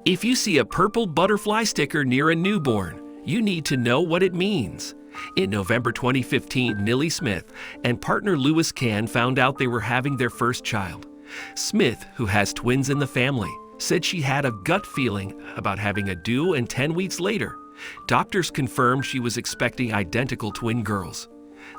If you see a purple butterfly sticker near a newborn, you need to know what it means. In November 2015, Millie Smith and partner Lewis Cann found out they were having their first child. Smith, who has twins in the family, said she had a gut feeling about having a due, and 10 weeks later, doctors confirmed she was expecting identical twin girls.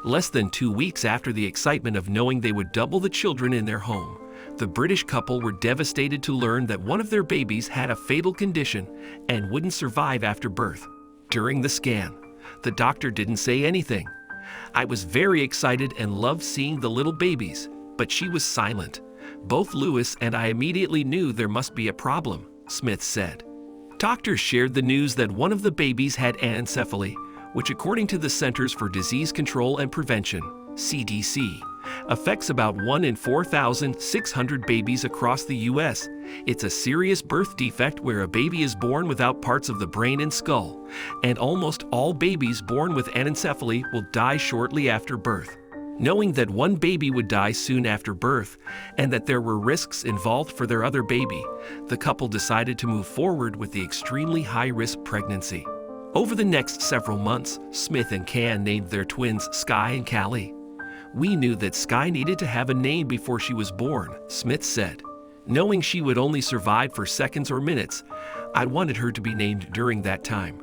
Less than 2 weeks after the excitement of knowing they would double the children in their home, the British couple were devastated to learn that one of their babies had a fatal condition and wouldn't survive after birth. During the scan, the doctor didn't say anything. I was very excited and loved seeing the little babies, but she was silent. Both Lewis and I immediately knew there must be a problem, Smith said. Doctors shared the news that one of the babies had anencephaly, which according to the Centers for Disease Control and Prevention, CDC, affects about 1 in 4,600 babies across the U.S. It's a serious birth defect where a baby is born without parts of the brain and skull, and almost all babies born with anencephaly will die shortly after birth. Knowing that one baby would die soon after birth and that there were risks involved for their other baby, the couple decided to move forward with the extremely high-risk pregnancy. Over the next several months, Smith and Cann named their twins Sky and Callie. We knew that Sky needed to have a name before she was born, Smith said. Knowing she would only survive for seconds or minutes, I wanted her to be named during that time.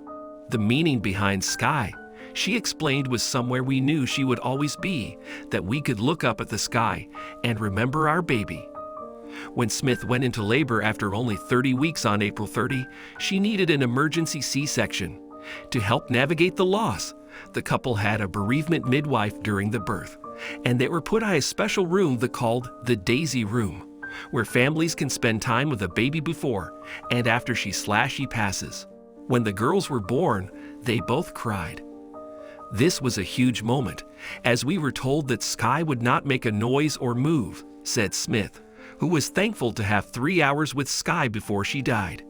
The meaning behind Sky, she explained, was somewhere we knew she would always be, that we could look up at the sky and remember our baby. When Smith went into labor after only 30 weeks on April 30, she needed an emergency C-section. To help navigate the loss, the couple had a bereavement midwife during the birth, and they were put in a special room called the Daisy Room, where families can spend time with a baby before and after she passes. When the girls were born, they both cried. This was a huge moment, as we were told that Sky would not make a noise or move, said Smith, who was thankful to have 3 hours with Sky before she died.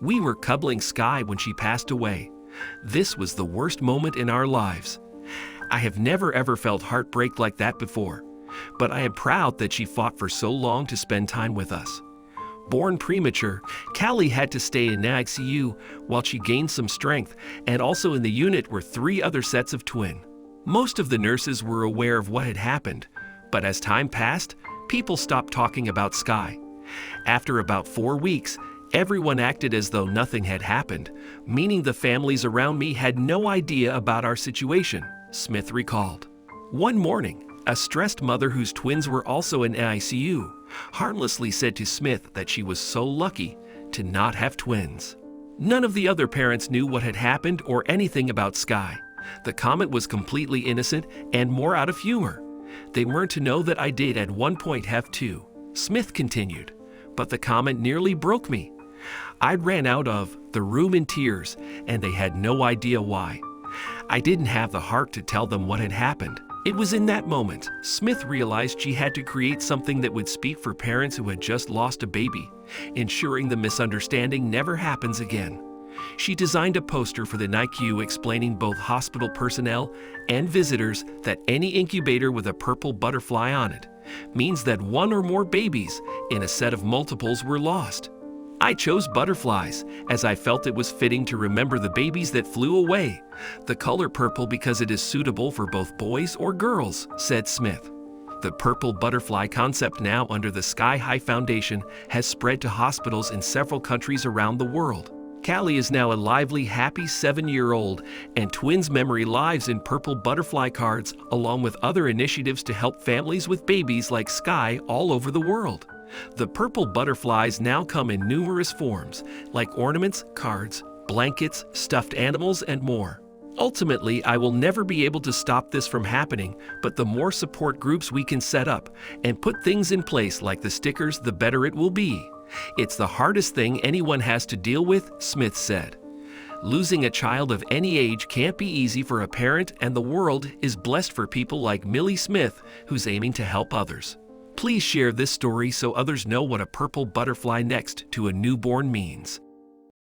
We were cuddling Sky when she passed away. This was the worst moment in our lives. I have never ever felt heartbreak like that before, but I am proud that she fought for so long to spend time with us. Born premature, Callie had to stay in ICU while she gained some strength, and also in the unit were 3 other sets of twin. Most of the nurses were aware of what had happened, but as time passed, people stopped talking about Sky. After about 4 weeks, everyone acted as though nothing had happened, meaning the families around me had no idea about our situation, Smith recalled. One morning, a stressed mother whose twins were also in ICU harmlessly said to Smith that she was so lucky to not have twins. None of the other parents knew what had happened or anything about Sky. The comment was completely innocent and more out of humor. They weren't to know that I did at one point have 2, Smith continued, but the comment nearly broke me. I ran out of the room in tears, and they had no idea why. I didn't have the heart to tell them what had happened. It was in that moment Smith realized she had to create something that would speak for parents who had just lost a baby, ensuring the misunderstanding never happens again. She designed a poster for the NICU explaining both hospital personnel and visitors that any incubator with a purple butterfly on it means that 1 or more babies in a set of multiples were lost. I chose butterflies as I felt it was fitting to remember the babies that flew away. The color purple because it is suitable for both boys or girls, said Smith. The purple butterfly concept, now under the Sky High Foundation, has spread to hospitals in several countries around the world. Callie is now a lively, happy 7-year-old, and twins' memory lives in purple butterfly cards, along with other initiatives to help families with babies like Sky all over the world. The purple butterflies now come in numerous forms, like ornaments, cards, blankets, stuffed animals, and more. Ultimately, I will never be able to stop this from happening, but the more support groups we can set up and put things in place like the stickers, the better it will be. It's the hardest thing anyone has to deal with, Smith said. Losing a child of any age can't be easy for a parent, and the world is blessed for people like Millie Smith, who's aiming to help others. Please share this story so others know what a purple butterfly next to a newborn means.